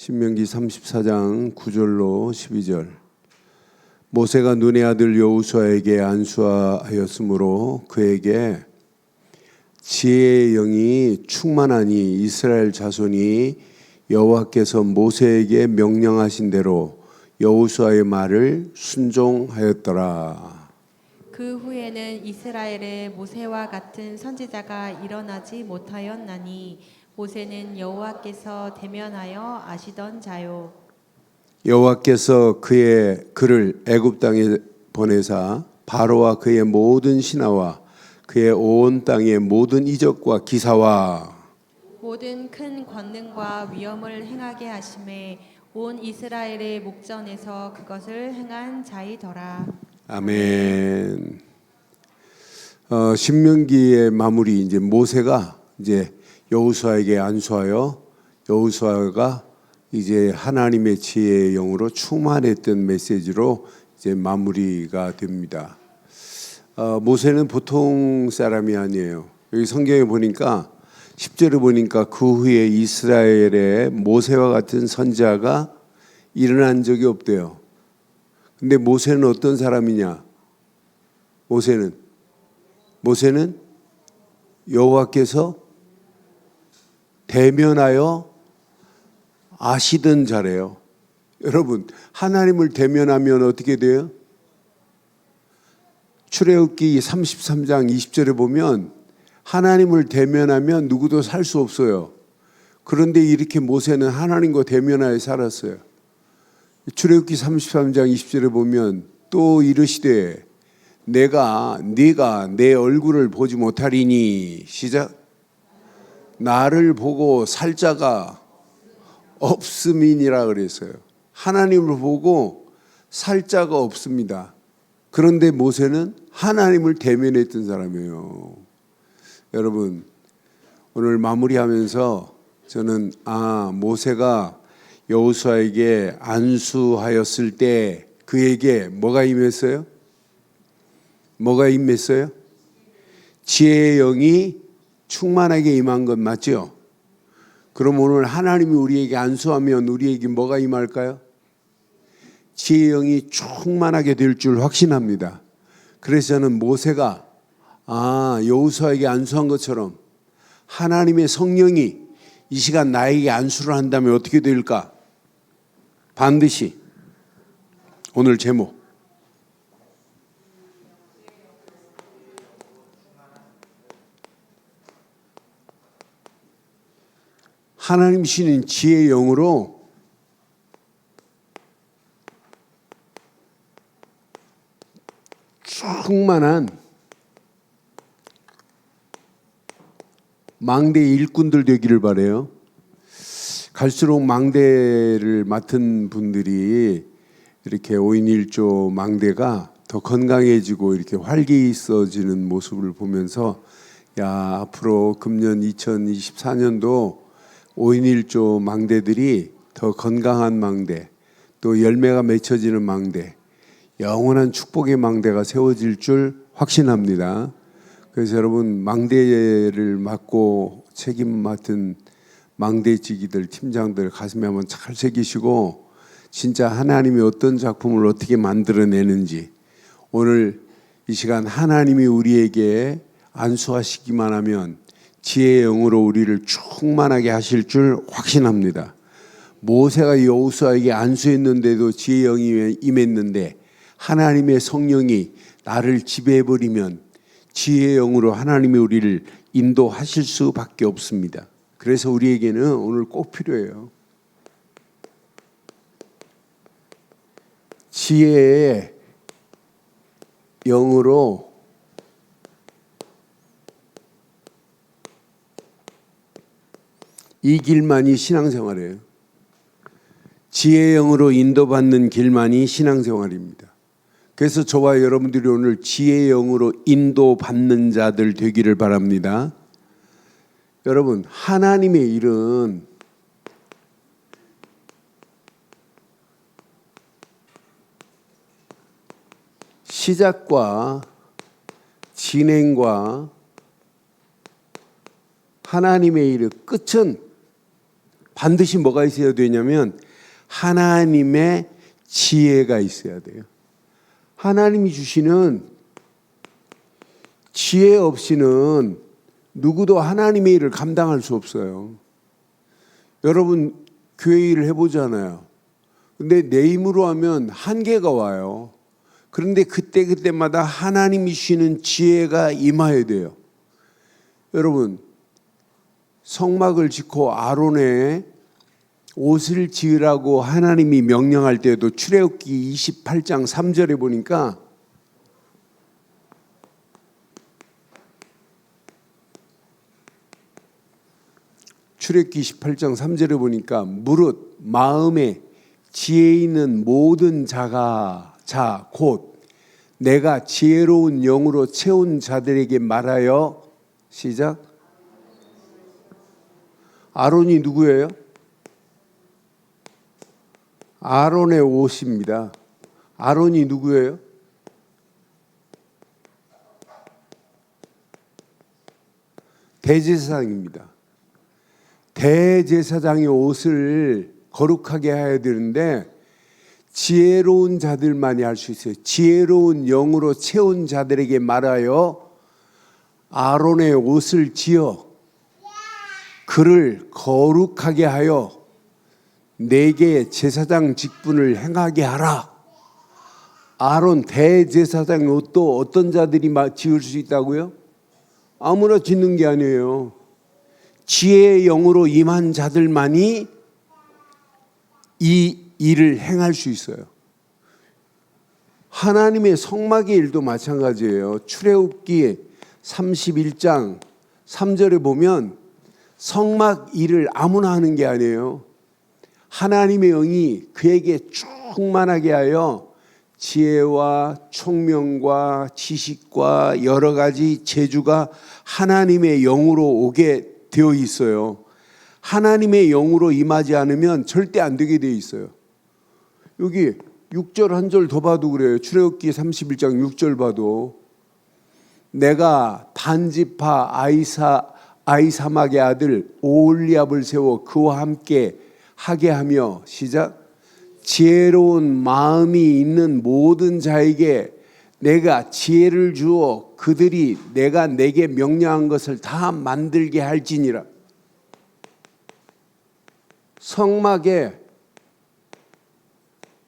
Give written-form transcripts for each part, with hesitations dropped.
신명기 34장 9절로 12절. 모세가 눈의 아들 여호수아에게 안수하였으므로 그에게 지혜의 영이 충만하니 이스라엘 자손이 여호와께서 모세에게 명령하신 대로 여호수아의 말을 순종하였더라. 그 후에는 이스라엘에 모세와 같은 선지자가 일어나지 못하였나니 모세는 여호와께서 대면하여 아시던 자요. 여호와께서 그를 애굽 땅에 보내사 바로와 그의 모든 신하와 그의 온 땅의 모든 이적과 기사와 모든 큰 권능과 위엄을 행하게 하심에 온 이스라엘의 목전에서 그것을 행한 자이더라. 아멘. 신명기의 마무리 이제 모세가 이제 여호수아에게 안수하여 여호수아가 이제 하나님의 지혜의 영으로 충만했던 메시지로 이제 마무리가 됩니다. 모세는 보통 사람이 아니에요. 여기 성경에 보니까 10절에 보니까 그 후에 이스라엘에 모세와 같은 선지자가 일어난 적이 없대요. 근데 모세는 어떤 사람이냐? 모세는 여호와께서 대면하여 아시던 자래요. 여러분, 하나님을 대면하면 어떻게 돼요? 출애굽기 33장 20절에 보면 하나님을 대면하면 누구도 살 수 없어요. 그런데 이렇게 모세는 하나님과 대면하여 살았어요. 출애굽기 33장 20절에 보면 또 이르시되 네가 내 얼굴을 보지 못하리니 시작. 나를 보고 살 자가 없음이니라 그랬어요. 하나님을 보고 살 자가 없습니다. 그런데 모세는 하나님을 대면했던 사람이에요. 여러분, 오늘 마무리하면서 저는 모세가 여호수아에게 안수하였을 때 그에게 뭐가 임했어요? 지혜의 영이 충만하게 임한 것 맞죠? 그럼 오늘 하나님이 우리에게 안수하면 우리에게 뭐가 임할까요? 지혜의 영이 충만하게 될 줄 확신합니다. 그래서 저는 모세가 여호수아에게 안수한 것처럼 하나님의 성령이 이 시간 나에게 안수를 한다면 어떻게 될까? 반드시 오늘 제목 하나님 주시는 지혜의 영으로 충만한 망대의 일꾼들 되기를 바라요. 갈수록 망대를 맡은 분들이 이렇게 5인 1조 망대가 더 건강해지고 이렇게 활기 있어지는 모습을 보면서 앞으로 금년 2024년도 5인 1조 망대들이 더 건강한 망대, 또 열매가 맺혀지는 망대, 영원한 축복의 망대가 세워질 줄 확신합니다. 그래서 여러분, 망대를 맡고 책임 맡은 망대지기들, 팀장들 가슴에 한번 잘 새기시고 진짜 하나님이 어떤 작품을 어떻게 만들어내는지 오늘 이 시간 하나님이 우리에게 안수하시기만 하면 지혜의 영으로 우리를 충만하게 하실 줄 확신합니다. 모세가 여호수아에게 안수했는데도 지혜의 영이 임했는데 하나님의 성령이 나를 지배해버리면 지혜의 영으로 하나님이 우리를 인도하실 수밖에 없습니다. 그래서 우리에게는 오늘 꼭 필요해요. 지혜의 영으로 이 길만이 신앙생활이에요. 지혜의 영으로 인도받는 길만이 신앙생활입니다. 그래서 저와 여러분들이 오늘 지혜의 영으로 인도받는 자들 되기를 바랍니다. 여러분, 하나님의 일은 시작과 진행과 하나님의 일의 끝은 반드시 뭐가 있어야 되냐면 하나님의 지혜가 있어야 돼요. 하나님이 주시는 지혜 없이는 누구도 하나님의 일을 감당할 수 없어요. 여러분 교회 일을 해보잖아요. 근데 내 힘으로 하면 한계가 와요. 그런데 그때마다 하나님이 주시는 지혜가 임하여야 돼요. 여러분 성막을 짓고 아론의 옷을 지으라고 하나님이 명령할 때도 출애굽기 28장 3절에 보니까 출애굽기 28장 3절에 보니까 무릇 마음에 지혜 있는 모든 자 곧 내가 지혜로운 영으로 채운 자들에게 말하여 시작. 아론이 누구예요? 아론의 옷입니다. 아론이 누구예요? 대제사장입니다. 대제사장의 옷을 거룩하게 해야 되는데 지혜로운 자들만이 할 수 있어요. 지혜로운 영으로 채운 자들에게 말하여 아론의 옷을 지어 그를 거룩하게 하여 내게 제사장 직분을 행하게 하라. 아론 대제사장의 옷도 어떤 자들이 지을 수 있다고요? 아무나 짓는 게 아니에요. 지혜의 영으로 임한 자들만이 이 일을 행할 수 있어요. 하나님의 성막의 일도 마찬가지예요. 출애굽기 31장 3절에 보면 성막 일을 아무나 하는 게 아니에요. 하나님의 영이 그에게 충만하게 하여 지혜와 총명과 지식과 여러 가지 재주가 하나님의 영으로 오게 되어 있어요. 하나님의 영으로 임하지 않으면 절대 안 되게 되어 있어요. 여기 6절 한 절 더 봐도 그래요. 출애굽기 31장 6절 봐도 내가 단지파 아이사막의 아들 오홀리압을 세워 그와 함께 하게 하며 시작. 지혜로운 마음이 있는 모든 자에게 내가 지혜를 주어 그들이 내가 내게 명령한 것을 다 만들게 할지니라. 성막에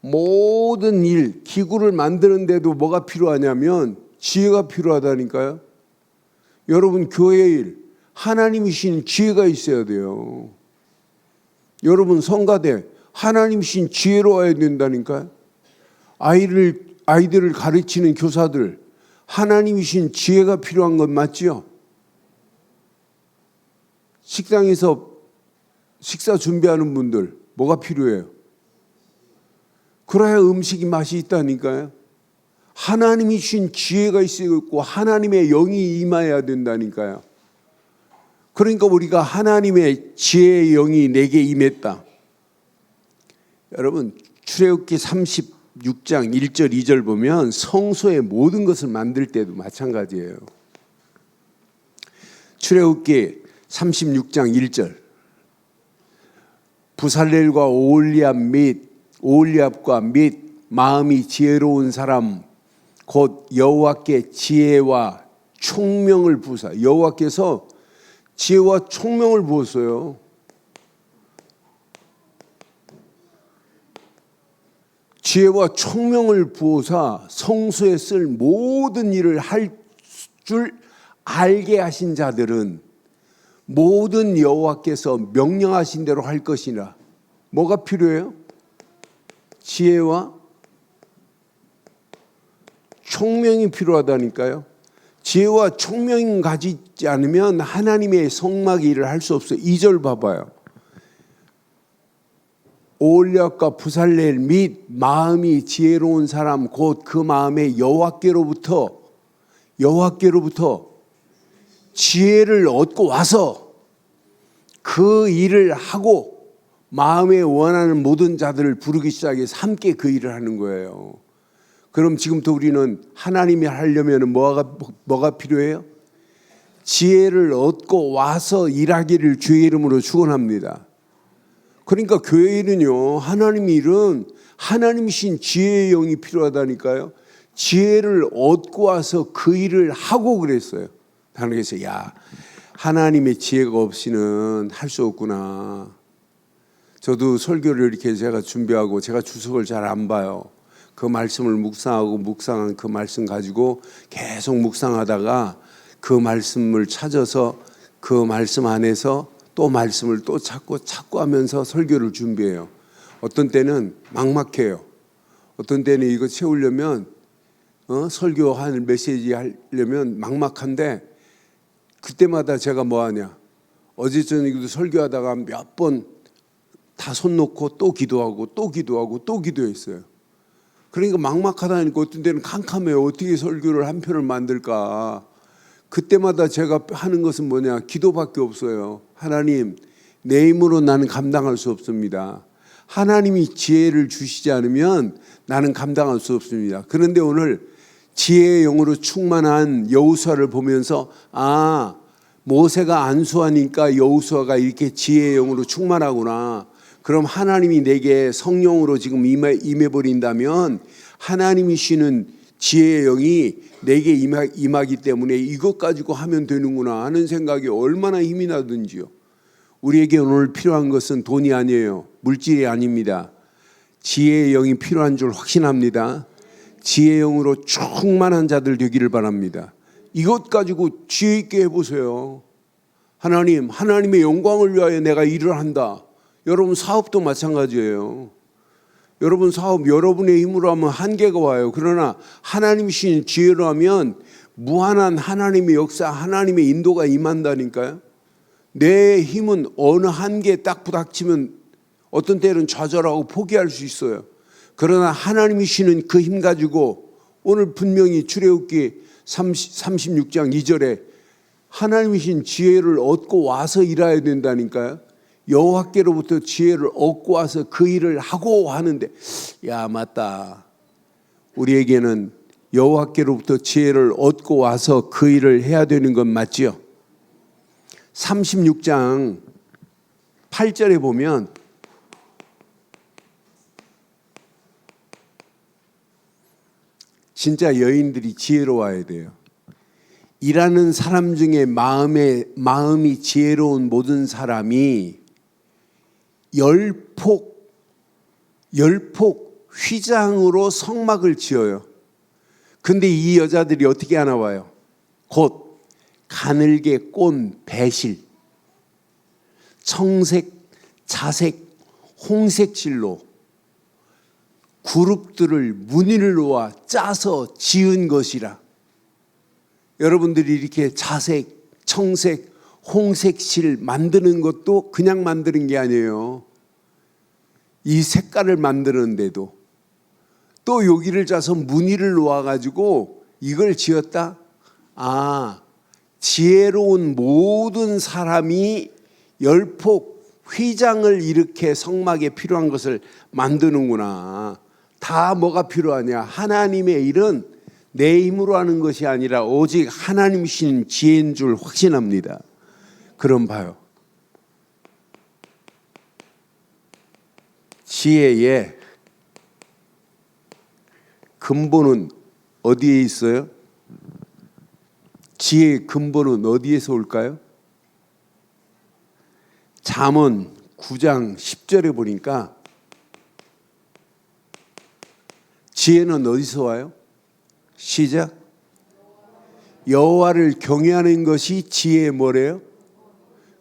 모든 일, 기구를 만드는데도 뭐가 필요하냐면 지혜가 필요하다니까요. 여러분 교회 일, 하나님이 주신 지혜가 있어야 돼요. 여러분 성가대, 하나님이 주신 지혜로 와야 된다니까요. 아이들을 가르치는 교사들, 하나님이 주신 지혜가 필요한 건 맞지요? 식당에서 식사 준비하는 분들 뭐가 필요해요? 그래야 음식이 맛이 있다니까요. 하나님이 주신 지혜가 있고 하나님의 영이 임해야 된다니까요. 그러니까 우리가 하나님의 지혜의 영이 내게 임했다. 여러분 출애굽기 36장 1절 2절 보면 성소의 모든 것을 만들 때도 마찬가지예요. 출애굽기 36장 1절 부살렐과 오홀리압과 및 마음이 지혜로운 사람 곧 여호와께 지혜와 총명을 부사. 여호와께서 지혜와 총명을 부었어요. 지혜와 총명을 부어서 성소에 쓸 모든 일을 할 줄 알게 하신 자들은 모든 여호와께서 명령하신 대로 할 것이라. 뭐가 필요해요? 지혜와 총명이 필요하다니까요. 지혜와 총명이 가지지 않으면 하나님의 성막 일을 할 수 없어요. 2절 봐봐요. 오홀리압과 부살렐 및 마음이 지혜로운 사람 곧 그 마음에 여호와께로부터 지혜를 얻고 와서 그 일을 하고 마음에 원하는 모든 자들을 부르기 시작해서 함께 그 일을 하는 거예요. 그럼 지금부터 우리는 하나님이 하려면 뭐가 필요해요? 지혜를 얻고 와서 일하기를 주의 이름으로 축원합니다. 그러니까 교회에는요, 하나님의 일은 하나님이신 지혜의 영이 필요하다니까요. 지혜를 얻고 와서 그 일을 하고 그랬어요. 하나님께서 야, 하나님의 지혜가 없이는 할 수 없구나. 저도 설교를 이렇게 제가 준비하고 제가 주석을 잘 안 봐요. 그 말씀을 묵상한 그 말씀 가지고 계속 묵상하다가 그 말씀을 찾아서 그 말씀 안에서 또 말씀을 또 찾고 하면서 설교를 준비해요. 어떤 때는 막막해요. 어떤 때는 이거 채우려면 설교할 메시지 하려면 막막한데 그때마다 제가 뭐 하냐. 어제 저녁에도 설교하다가 몇 번 다 손 놓고 또 기도하고 또 기도하고 또 기도했어요. 그러니까 막막하다니까 어떤 때는 캄캄해요. 어떻게 설교를 한 편을 만들까. 그때마다 제가 하는 것은 뭐냐. 기도밖에 없어요. 하나님, 내 힘으로 나는 감당할 수 없습니다. 하나님이 지혜를 주시지 않으면 나는 감당할 수 없습니다. 그런데 오늘 지혜의 영으로 충만한 여호수아를 보면서 모세가 안수하니까 여호수아가 이렇게 지혜의 영으로 충만하구나. 그럼 하나님이 내게 성령으로 지금 임해버린다면 하나님이시는 지혜의 영이 내게 임하기 때문에 이것 가지고 하면 되는구나 하는 생각이 얼마나 힘이 나든지요. 우리에게 오늘 필요한 것은 돈이 아니에요. 물질이 아닙니다. 지혜의 영이 필요한 줄 확신합니다. 지혜의 영으로 충만한 자들 되기를 바랍니다. 이것 가지고 지혜 있게 해보세요. 하나님, 하나님의 영광을 위하여 내가 일을 한다. 여러분 사업도 마찬가지예요. 여러분 사업 여러분의 힘으로 하면 한계가 와요. 그러나 하나님이신 지혜로 하면 무한한 하나님의 역사, 하나님의 인도가 임한다니까요. 내 힘은 어느 한계에 딱 부닥치면 어떤 때는 좌절하고 포기할 수 있어요. 그러나 하나님이시는 그 힘 가지고 오늘 분명히 출애굽기 36장 2절에 하나님이신 지혜를 얻고 와서 일해야 된다니까요. 여호와께로부터 지혜를 얻고 와서 그 일을 하고 하는데 야 맞다. 우리에게는 여호와께로부터 지혜를 얻고 와서 그 일을 해야 되는 건 맞지요. 36장 8절에 보면 진짜 여인들이 지혜로워야 돼요. 일하는 사람 중에 마음이 지혜로운 모든 사람이 열폭 휘장으로 성막을 지어요. 근데 이 여자들이 어떻게 하나 봐요. 곧 가늘게 꼰 배실, 청색, 자색, 홍색 실로 그룹들을 무늬를 놓아 짜서 지은 것이라. 여러분들이 이렇게 자색, 청색, 홍색 실 만드는 것도 그냥 만드는 게 아니에요. 이 색깔을 만드는데도 또 여기를 짜서 무늬를 놓아가지고 이걸 지었다? 지혜로운 모든 사람이 열폭 휘장을 이렇게 성막에 필요한 것을 만드는구나. 다 뭐가 필요하냐? 하나님의 일은 내 힘으로 하는 것이 아니라 오직 하나님이신 지혜인 줄 확신합니다. 그럼 봐요. 지혜의 근본은 어디에 있어요? 지혜의 근본은 어디에서 올까요? 잠언 9장 10절에 보니까 지혜는 어디서 와요? 시작. 여호와를 경외하는 것이 지혜의 뭐래요?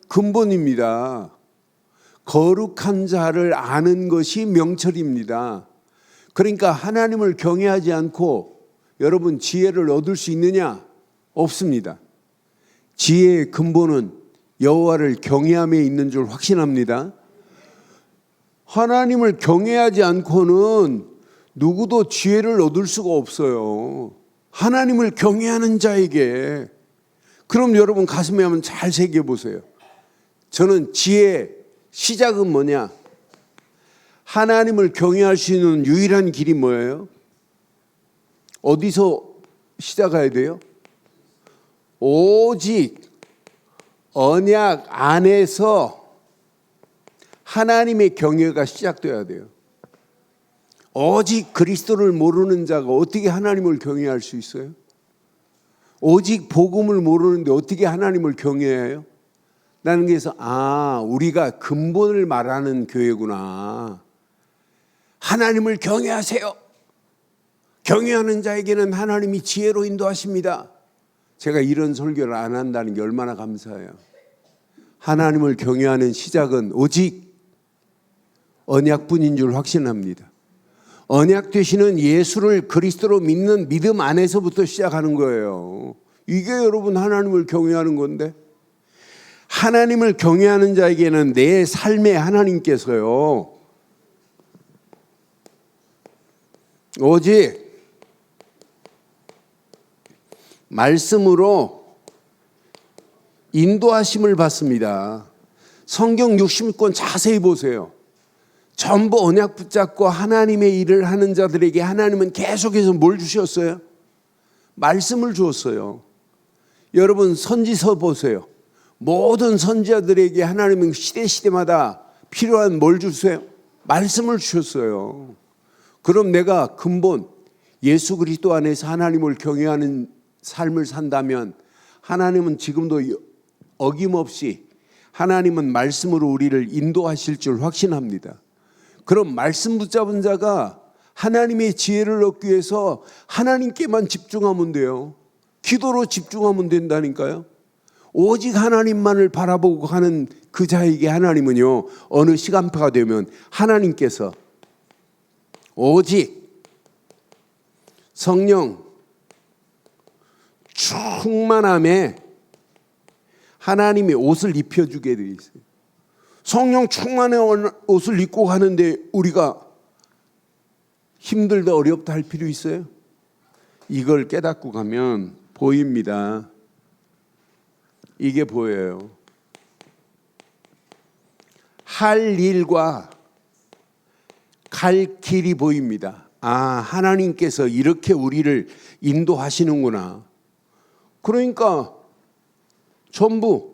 근본입니다. 거룩한 자를 아는 것이 명철입니다. 그러니까 하나님을 경외하지 않고 여러분 지혜를 얻을 수 있느냐? 없습니다. 지혜의 근본은 여호와를 경외함에 있는 줄 확신합니다. 하나님을 경외하지 않고는 누구도 지혜를 얻을 수가 없어요. 하나님을 경외하는 자에게. 그럼 여러분 가슴에 한번 잘 새겨보세요. 저는 지혜의 시작은 뭐냐? 하나님을 경외할 수 있는 유일한 길이 뭐예요? 어디서 시작해야 돼요? 오직 언약 안에서 하나님의 경외가 시작돼야 돼요. 오직 그리스도를 모르는 자가 어떻게 하나님을 경외할 수 있어요? 오직 복음을 모르는데 어떻게 하나님을 경외해요? 나는 그래서 우리가 근본을 말하는 교회구나. 하나님을 경외하세요. 경외하는 자에게는 하나님이 지혜로 인도하십니다. 제가 이런 설교를 안 한다는 게 얼마나 감사해요. 하나님을 경외하는 시작은 오직 언약뿐인 줄 확신합니다. 언약 되시는 예수를 그리스도로 믿는 믿음 안에서부터 시작하는 거예요. 이게 여러분 하나님을 경외하는 건데, 하나님을 경외하는 자에게는 내 삶의 하나님께서요 오직 말씀으로 인도하심을 받습니다. 성경 60권 자세히 보세요. 전부 언약 붙잡고 하나님의 일을 하는 자들에게 하나님은 계속해서 뭘 주셨어요? 말씀을 주었어요. 여러분 선지서 보세요. 모든 선지자들에게 하나님은 시대마다 필요한 뭘 주세요? 말씀을 주셨어요. 그럼 내가 근본 예수 그리스도 안에서 하나님을 경외하는 삶을 산다면 하나님은 지금도 어김없이 하나님은 말씀으로 우리를 인도하실 줄 확신합니다. 그럼 말씀 붙잡은 자가 하나님의 지혜를 얻기 위해서 하나님께만 집중하면 돼요. 기도로 집중하면 된다니까요. 오직 하나님만을 바라보고 가는 그 자에게 하나님은요 어느 시간표가 되면 하나님께서 오직 성령 충만함에 하나님이 옷을 입혀주게 되어 있어요. 성령 충만한 옷을 입고 가는데 우리가 힘들다 어렵다 할 필요 있어요? 이걸 깨닫고 가면 보입니다. 이게 보여요. 할 일과 갈 길이 보입니다. 하나님께서 이렇게 우리를 인도하시는구나. 그러니까 전부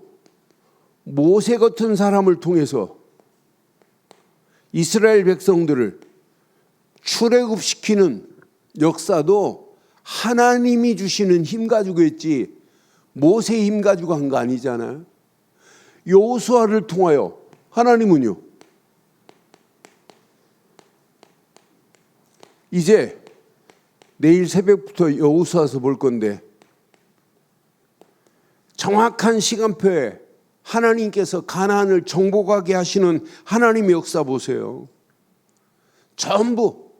모세 같은 사람을 통해서 이스라엘 백성들을 출애굽시키는 역사도 하나님이 주시는 힘 가지고 했지 모세의 힘 가지고 한 거 아니잖아요. 여호수아를 통하여 하나님은요 이제 내일 새벽부터 여호수아서 볼 건데 정확한 시간표에 하나님께서 가나안을 정복하게 하시는 하나님의 역사 보세요. 전부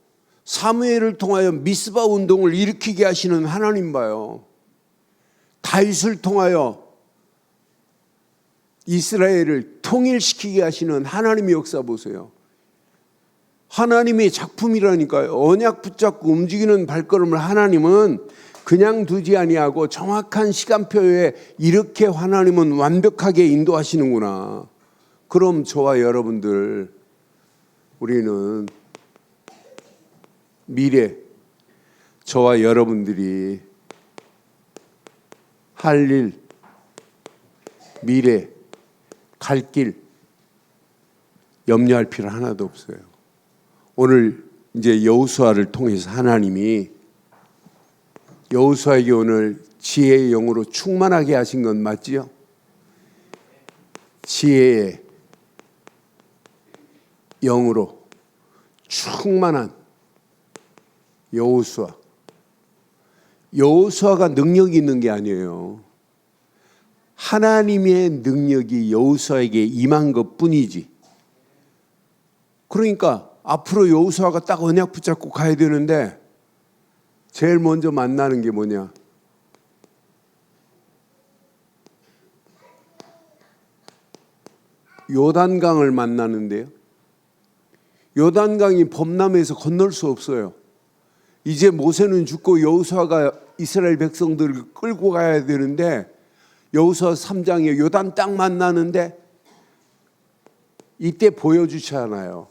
사무엘을 통하여 미스바 운동을 일으키게 하시는 하나님 봐요. 다윗을 통하여 이스라엘을 통일시키게 하시는 하나님의 역사 보세요. 하나님의 작품이라니까요. 언약 붙잡고 움직이는 발걸음을 하나님은 그냥 두지 아니하고 정확한 시간표에 이렇게 하나님은 완벽하게 인도하시는구나. 그럼 저와 여러분들 우리는 미래 저와 여러분들이 할 일, 미래, 갈 길 염려할 필요 하나도 없어요. 오늘 이제 여호수아를 통해서 하나님이 여호수아에게 오늘 지혜의 영으로 충만하게 하신 건 맞지요? 지혜의 영으로 충만한 여호수아. 여호수아가 능력이 있는 게 아니에요. 하나님의 능력이 여호수아에게 임한 것뿐이지. 그러니까 앞으로 여호수아가 딱 언약 붙잡고 가야 되는데 제일 먼저 만나는 게 뭐냐? 요단강을 만나는데요. 요단강이 범람해서 건널 수 없어요. 이제 모세는 죽고 여호수아가 이스라엘 백성들을 끌고 가야 되는데 여호수아 3장에 요단 딱 만나는데 이때 보여주잖아요.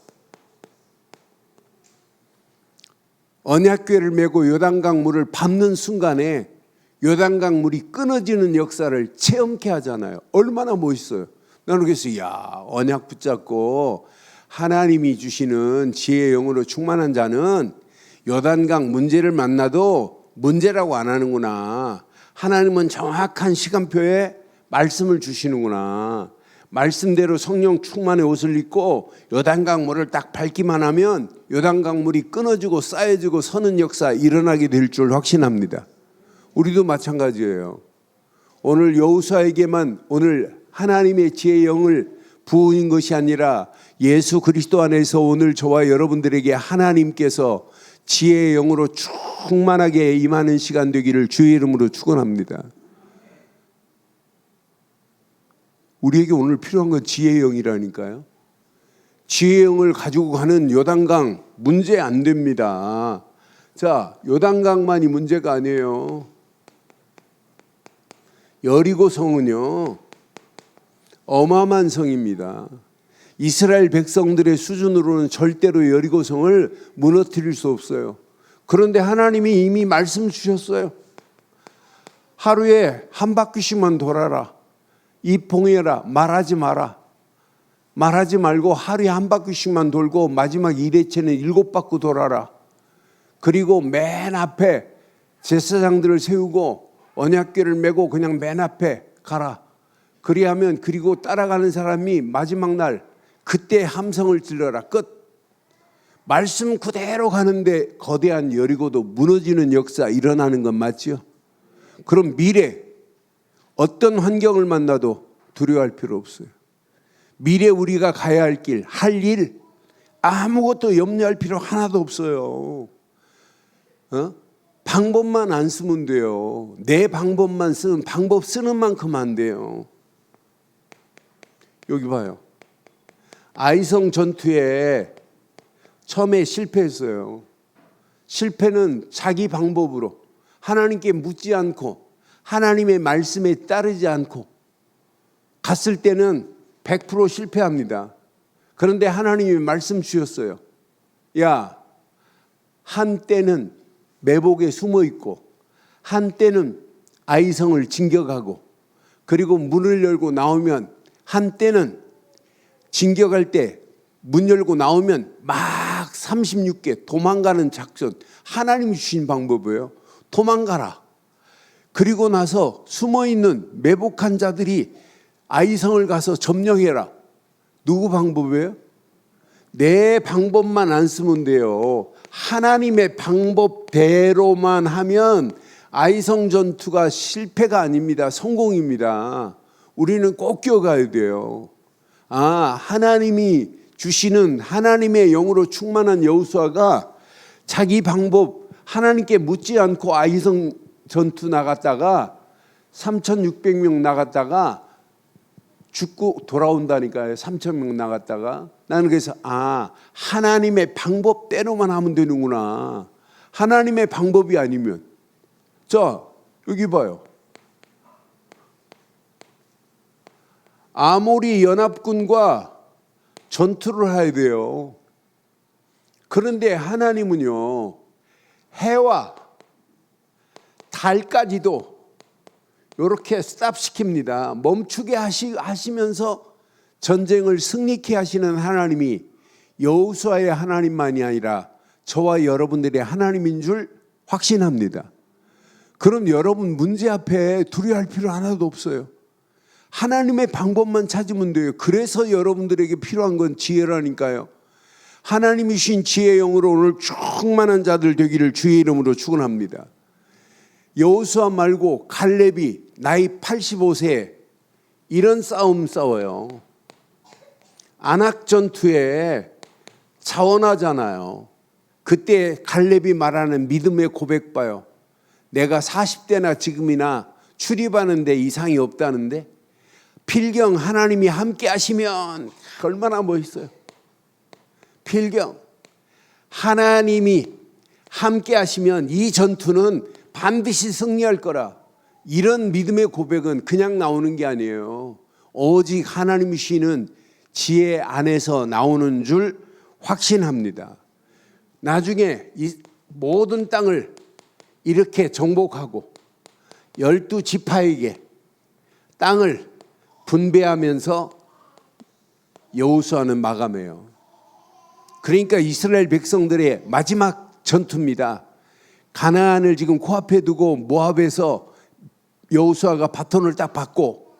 언약궤를 메고 요단강 물을 밟는 순간에 요단강 물이 끊어지는 역사를 체험케 하잖아요. 얼마나 멋있어요. 나는 그래서 언약 붙잡고 하나님이 주시는 지혜의 영으로 충만한 자는 요단강 문제를 만나도 문제라고 안 하는구나. 하나님은 정확한 시간표에 말씀을 주시는구나. 말씀대로 성령 충만의 옷을 입고 요단강 물을 딱 밟기만 하면 요단강 물이 끊어지고 쌓여지고 서는 역사 일어나게 될 줄 확신합니다. 우리도 마찬가지예요. 오늘 여호수아에게만 오늘 하나님의 지혜의 영을 부은 것이 아니라 예수 그리스도 안에서 오늘 저와 여러분들에게 하나님께서 지혜의 영으로 충만하게 임하는 시간 되기를 주의 이름으로 축원합니다. 우리에게 오늘 필요한 건 지혜의 영이라니까요. 지혜의 영을 가지고 가는 요단강 문제 안 됩니다. 자, 요단강만이 문제가 아니에요. 여리고 성은요 어마어마한 성입니다. 이스라엘 백성들의 수준으로는 절대로 여리고 성을 무너뜨릴 수 없어요. 그런데 하나님이 이미 말씀 주셨어요. 하루에 한 바퀴씩만 돌아라. 입 봉해라. 말하지 마라. 말하지 말고 하루에 한 바퀴씩만 돌고 마지막 1회째는 7바퀴 돌아라. 그리고 맨 앞에 제사장들을 세우고 언약궤를 메고 그냥 맨 앞에 가라. 그리하면 그리고 따라가는 사람이 마지막 날 그때 함성을 질러라. 끝. 말씀 그대로 가는데 거대한 여리고도 무너지는 역사 일어나는 건 맞죠? 그럼 미래 어떤 환경을 만나도 두려워할 필요 없어요. 미래 우리가 가야 할 길, 할 일 아무것도 염려할 필요 하나도 없어요. 방법만 안 쓰면 돼요. 내 방법만 쓰면 방법 쓰는 만큼 안 돼요. 여기 봐요. 아이성 전투에 처음에 실패했어요. 실패는 자기 방법으로 하나님께 묻지 않고 하나님의 말씀에 따르지 않고 갔을 때는 100% 실패합니다. 그런데 하나님이 말씀 주셨어요. 야, 한때는 매복에 숨어 있고 한때는 아이성을 진격하고 그리고 문을 열고 나오면 한때는 진격할 때 문 열고 나오면 막 36개 도망가는 작전. 하나님이 주신 방법이에요. 도망가라. 그리고 나서 숨어있는 매복한 자들이 아이성을 가서 점령해라. 누구 방법이에요? 내 방법만 안 쓰면 돼요. 하나님의 방법대로만 하면 아이성 전투가 실패가 아닙니다. 성공입니다. 우리는 꼭 기억해야 돼요. 하나님이 주시는 하나님의 영으로 충만한 여호수아가 자기 방법 하나님께 묻지 않고 아이성 전투 나갔다가 3,600명 나갔다가 죽고 돌아온다니까요. 3,000명 나갔다가 나는 그래서 하나님의 방법대로만 하면 되는구나. 하나님의 방법이 아니면 자 여기 봐요. 아모리 연합군과 전투를 해야 돼요. 그런데 하나님은요 해와 달까지도 이렇게 스탑시킵니다. 멈추게 하시면서 전쟁을 승리케 하시는 하나님이 여호수아의 하나님만이 아니라 저와 여러분들의 하나님인 줄 확신합니다. 그럼 여러분 문제 앞에 두려워할 필요 하나도 없어요. 하나님의 방법만 찾으면 돼요. 그래서 여러분들에게 필요한 건 지혜라니까요. 하나님이 주신 지혜의 영으로 오늘 충만한 자들 되기를 주의 이름으로 축원합니다. 여호수아 말고 갈렙이 나이 85세 이런 싸움 싸워요. 안악 전투에 자원하잖아요. 그때 갈렙이 말하는 믿음의 고백 봐요. 내가 40대나 지금이나 출입하는데 이상이 없다는데 필경 하나님이 함께 하시면 얼마나 멋있어요. 필경 하나님이 함께 하시면 이 전투는 반드시 승리할 거라. 이런 믿음의 고백은 그냥 나오는 게 아니에요. 오직 하나님이 주시는 지혜 안에서 나오는 줄 확신합니다. 나중에 이 모든 땅을 이렇게 정복하고 12지파에게 땅을 분배하면서 여호수아는 마감해요. 그러니까 이스라엘 백성들의 마지막 전투입니다. 가나안을 지금 코앞에 두고 모압에서 여호수아가 바톤을 딱 받고,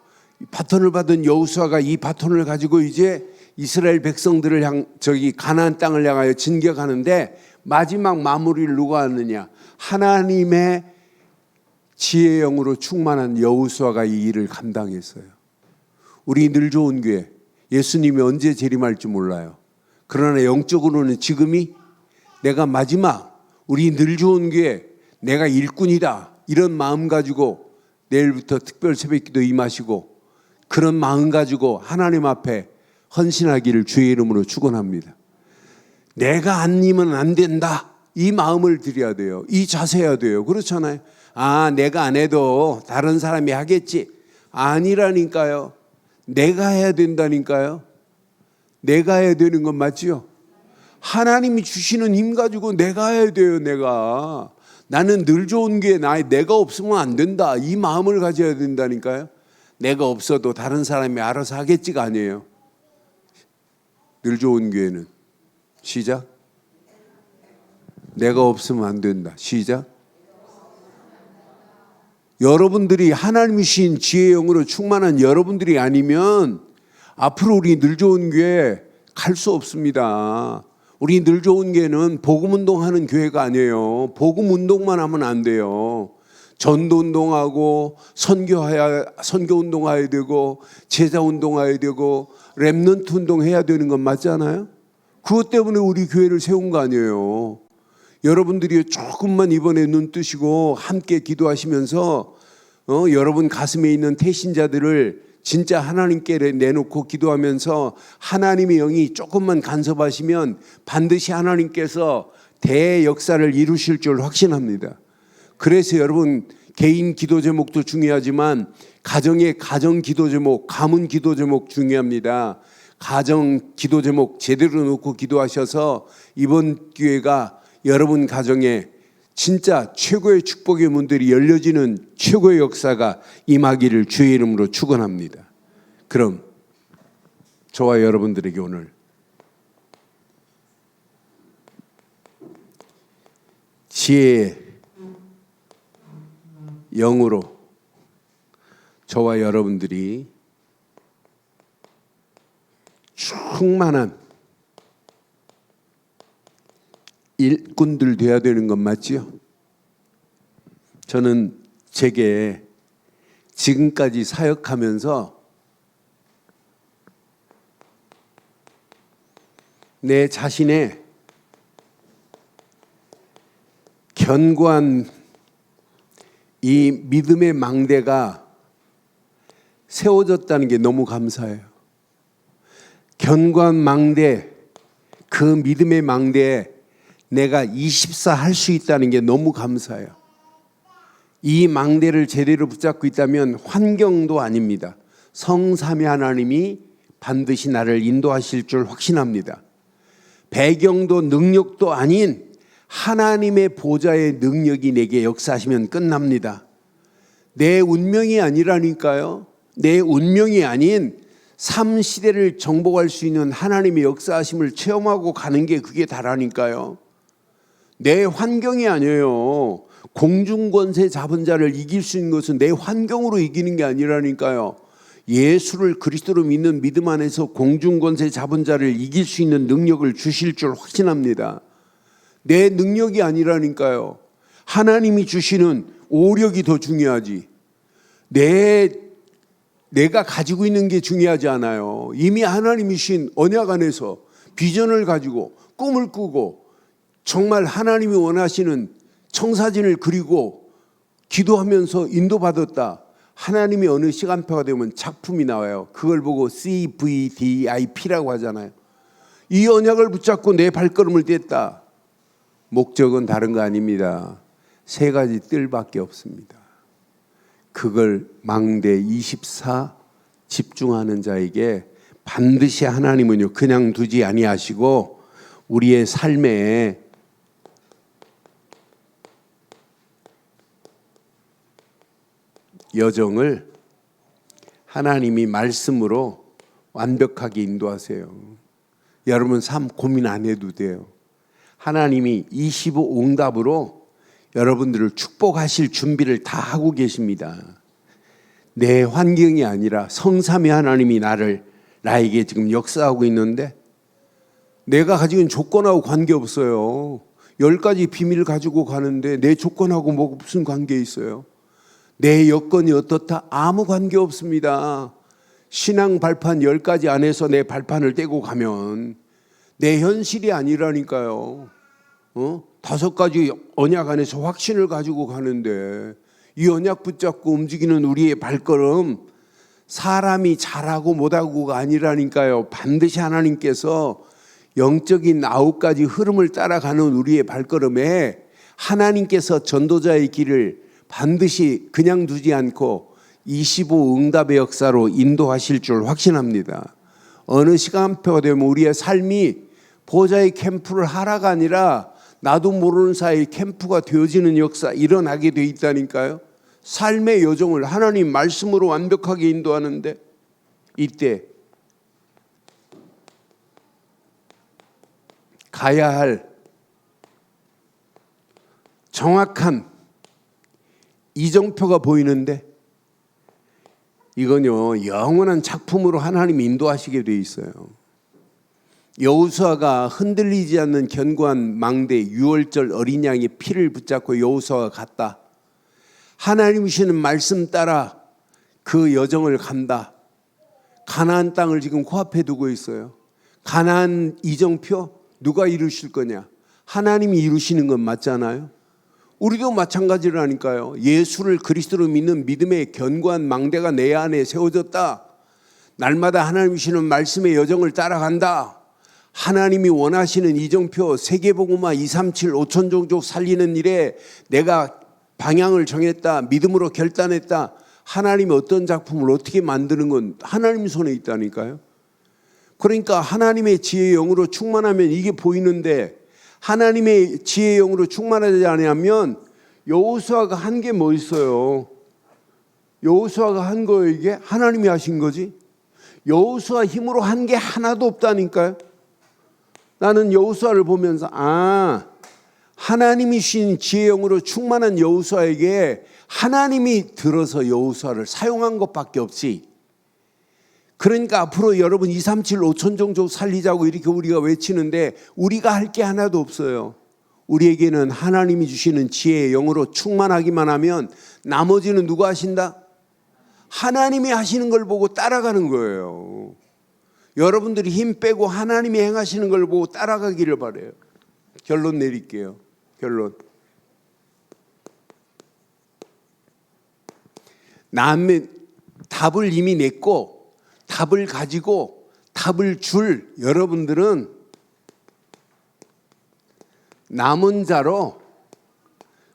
바톤을 받은 여호수아가 이 바톤을 가지고 이제 이스라엘 백성들을 가나안 땅을 향하여 진격하는데, 마지막 마무리를 누가 하느냐? 하나님의 지혜의 영으로 충만한 여호수아가 이 일을 감당했어요. 우리 늘 좋은 교회, 예수님이 언제 재림할지 몰라요. 그러나 영적으로는 지금이 내가 마지막, 우리 늘 좋은 교회, 내가 일꾼이다, 이런 마음 가지고 내일부터 특별 새벽기도 임하시고, 그런 마음 가지고 하나님 앞에 헌신하기를 주의 이름으로 축원합니다. 내가 아니면 안 된다, 이 마음을 드려야 돼요. 이 자세해야 돼요. 그렇잖아요. 내가 안 해도 다른 사람이 하겠지. 아니라니까요. 내가 해야 된다니까요. 내가 해야 되는 건 맞지요? 하나님이 주시는 힘 가지고 내가 해야 돼요. 나는 늘 좋은 게 내가 없으면 안 된다, 이 마음을 가져야 된다니까요. 내가 없어도 다른 사람이 알아서 하겠지가 아니에요. 늘 좋은 교회는 시작. 내가 없으면 안 된다. 시작. 여러분들이 하나님이 주신 지혜의 영으로 충만한 여러분들이 아니면 앞으로 우리 늘 좋은 교회 갈 수 없습니다. 우리 늘 좋은 교회는 복음 운동하는 교회가 아니에요. 복음 운동만 하면 안 돼요. 전도 운동하고 선교 운동해야 되고 제자 운동해야 되고 렘넌트 운동해야 되는 건 맞잖아요. 그것 때문에 우리 교회를 세운 거 아니에요. 여러분들이 조금만 이번에 눈 뜨시고 함께 기도하시면서 여러분 가슴에 있는 태신자들을 진짜 하나님께 내놓고 기도하면서 하나님의 영이 조금만 간섭하시면 반드시 하나님께서 대역사를 이루실 줄 확신합니다. 그래서 여러분 개인 기도 제목도 중요하지만 가정의 가정 기도 제목, 가문 기도 제목 중요합니다. 가정 기도 제목 제대로 놓고 기도하셔서 이번 기회가 여러분 가정에 진짜 최고의 축복의 문들이 열려지는 최고의 역사가 임하기를 주의 이름으로 축원합니다. 그럼 저와 여러분들에게 오늘 지혜의 영으로 저와 여러분들이 충만한 일꾼들 돼야 되는 건 맞지요? 저는 제게 지금까지 사역하면서 내 자신의 견고한 이 믿음의 망대가 세워졌다는 게 너무 감사해요. 견고한 망대, 그 믿음의 망대에 내가 24 할 수 있다는 게 너무 감사해요. 이 망대를 제대로 붙잡고 있다면 환경도 아닙니다. 성삼위 하나님이 반드시 나를 인도하실 줄 확신합니다. 배경도 능력도 아닌 하나님의 보좌의 능력이 내게 역사하시면 끝납니다. 내 운명이 아니라니까요. 내 운명이 아닌 삶 시대를 정복할 수 있는 하나님의 역사하심을 체험하고 가는 게 그게 다라니까요. 내 환경이 아니에요. 공중권세 잡은 자를 이길 수 있는 것은 내 환경으로 이기는 게 아니라니까요. 예수를 그리스도로 믿는 믿음 안에서 공중권세 잡은 자를 이길 수 있는 능력을 주실 줄 확신합니다. 내 능력이 아니라니까요. 하나님이 주시는 오력이 더 중요하지. 내가 가지고 있는 게 중요하지 않아요. 이미 하나님이 주신 언약 안에서 비전을 가지고 꿈을 꾸고 정말 하나님이 원하시는 청사진을 그리고 기도하면서 인도받았다. 하나님이 어느 시간표가 되면 작품이 나와요. 그걸 보고 CVDIP라고 하잖아요. 이 언약을 붙잡고 내 발걸음을 뗐다. 목적은 다른 거 아닙니다. 세 가지 뜰밖에 없습니다. 그걸 망대 24 집중하는 자에게 반드시 하나님은요 그냥 두지 아니하시고 우리의 삶에 여정을 하나님이 말씀으로 완벽하게 인도하세요. 여러분 삶 고민 안 해도 돼요. 하나님이 25응답으로 여러분들을 축복하실 준비를 다 하고 계십니다. 내 환경이 아니라 성삼위 하나님이 나에게 지금 역사하고 있는데 내가 가지고 있는 조건하고 관계없어요. 10가지 비밀을 가지고 가는데 내 조건하고 뭐 무슨 관계 있어요? 내 여건이 어떻다? 아무 관계 없습니다. 신앙 발판 10가지 안에서 내 발판을 떼고 가면 내 현실이 아니라니까요. 5가지 언약 안에서 확신을 가지고 가는데 이 언약 붙잡고 움직이는 우리의 발걸음 사람이 잘하고 못하고가 아니라니까요. 반드시 하나님께서 영적인 9가지 흐름을 따라가는 우리의 발걸음에 하나님께서 전도자의 길을 반드시 그냥 두지 않고 25응답의 역사로 인도하실 줄 확신합니다. 어느 시간표가 되면 우리의 삶이 보좌의 캠프를 하라가 아니라 나도 모르는 사이 캠프가 되어지는 역사 일어나게 돼 있다니까요. 삶의 여정을 하나님 말씀으로 완벽하게 인도하는데 이때 가야 할 정확한 이정표가 보이는데 이건요 영원한 작품으로 하나님이 인도하시게 돼 있어요. 여호수아가 흔들리지 않는 견고한 망대 유월절 어린 양의 피를 붙잡고 여호수아가 갔다. 하나님 주시는 말씀 따라 그 여정을 간다. 가나안 땅을 지금 코앞에 두고 있어요. 가나안 이정표 누가 이루실 거냐? 하나님이 이루시는 건 맞잖아요. 우리도 마찬가지라니까요. 예수를 그리스도로 믿는 믿음의 견고한 망대가 내 안에 세워졌다. 날마다 하나님 주시는 말씀의 여정을 따라간다. 하나님이 원하시는 이정표 세계복음화 237 5천 종족 살리는 일에 내가 방향을 정했다. 믿음으로 결단했다. 하나님이 어떤 작품을 어떻게 만드는 건 하나님 손에 있다니까요. 그러니까 하나님의 지혜의 영으로 충만하면 이게 보이는데 하나님의 지혜의 영으로 충만하지 않으면 여호수아가 한 게 뭐 있어요? 여호수아가 한 거예요. 이게 하나님이 하신 거지. 여호수아 힘으로 한 게 하나도 없다니까요. 나는 여호수아를 보면서 하나님이 주신 지혜의 영으로 충만한 여호수아에게 하나님이 들어서 여호수아를 사용한 것밖에 없지. 그러니까 앞으로 여러분 237 5천 종족 살리자고 이렇게 우리가 외치는데 우리가 할 게 하나도 없어요. 우리에게는 하나님이 주시는 지혜의 영으로 충만하기만 하면 나머지는 누가 하신다? 하나님이 하시는 걸 보고 따라가는 거예요. 여러분들이 힘 빼고 하나님이 행하시는 걸 보고 따라가기를 바라요. 결론 내릴게요. 결론. 남의 답을 이미 냈고 답을 가지고 답을 줄 여러분들은 남은 자로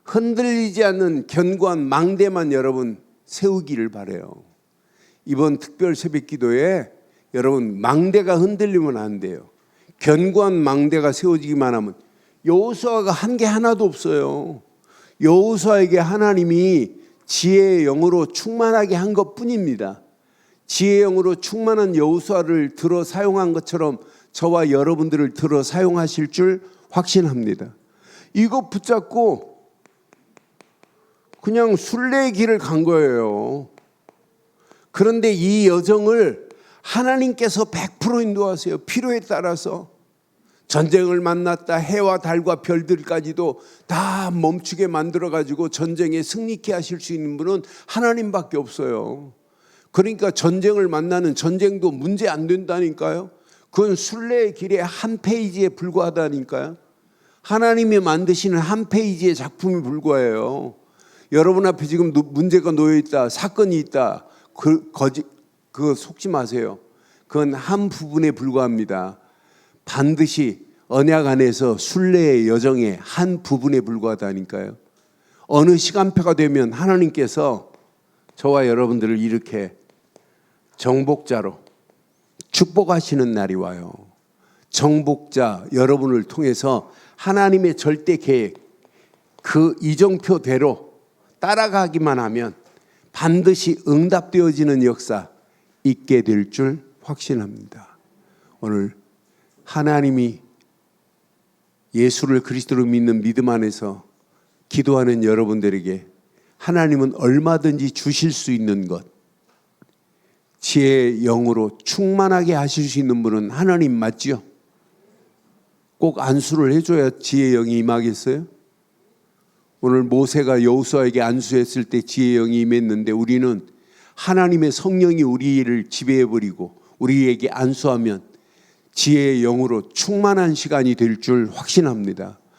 흔들리지 않는 견고한 망대만 여러분 세우기를 바라요. 이번 특별 새벽 기도에 여러분 망대가 흔들리면 안 돼요. 견고한 망대가 세워지기만 하면 여호수아가 한 게 하나도 없어요. 여호수아에게 하나님이 지혜의 영으로 충만하게 한 것뿐입니다. 지혜의 영으로 충만한 여호수아를 들어 사용한 것처럼 저와 여러분들을 들어 사용하실 줄 확신합니다. 이거 붙잡고 그냥 순례의 길을 간 거예요. 그런데 이 여정을 하나님께서 100% 인도하세요. 필요에 따라서. 전쟁을 만났다. 해와 달과 별들까지도 다 멈추게 만들어가지고 전쟁에 승리케 하실 수 있는 분은 하나님밖에 없어요. 그러니까 전쟁을 만나는 전쟁도 문제 안 된다니까요. 그건 순례의 길의 한 페이지에 불과하다니까요. 하나님이 만드시는 한 페이지의 작품이 불과해요. 여러분 앞에 지금 문제가 놓여 있다. 사건이 있다. 그거 속지 마세요. 그건 한 부분에 불과합니다. 반드시 언약 안에서 순례의 여정의 한 부분에 불과하다니까요. 어느 시간표가 되면 하나님께서 저와 여러분들을 이렇게 정복자로 축복하시는 날이 와요. 정복자 여러분을 통해서 하나님의 절대 계획 그 이정표대로 따라가기만 하면 반드시 응답되어지는 역사 있게 될 줄 확신합니다. 오늘 하나님이 예수를 그리스도로 믿는 믿음 안에서 기도하는 여러분들에게 하나님은 얼마든지 주실 수 있는 것, 지혜의 영으로 충만하게 하실 수 있는 분은 하나님 맞지요? 꼭 안수를 해줘야 지혜의 영이 임하겠어요? 오늘 모세가 여호수아에게 안수했을 때 지혜의 영이 임했는데 우리는 하나님의 성령이 우리를 지배해버리고 우리에게 안수하면 지혜의 영으로 충만한 시간이 될 줄 확신합니다.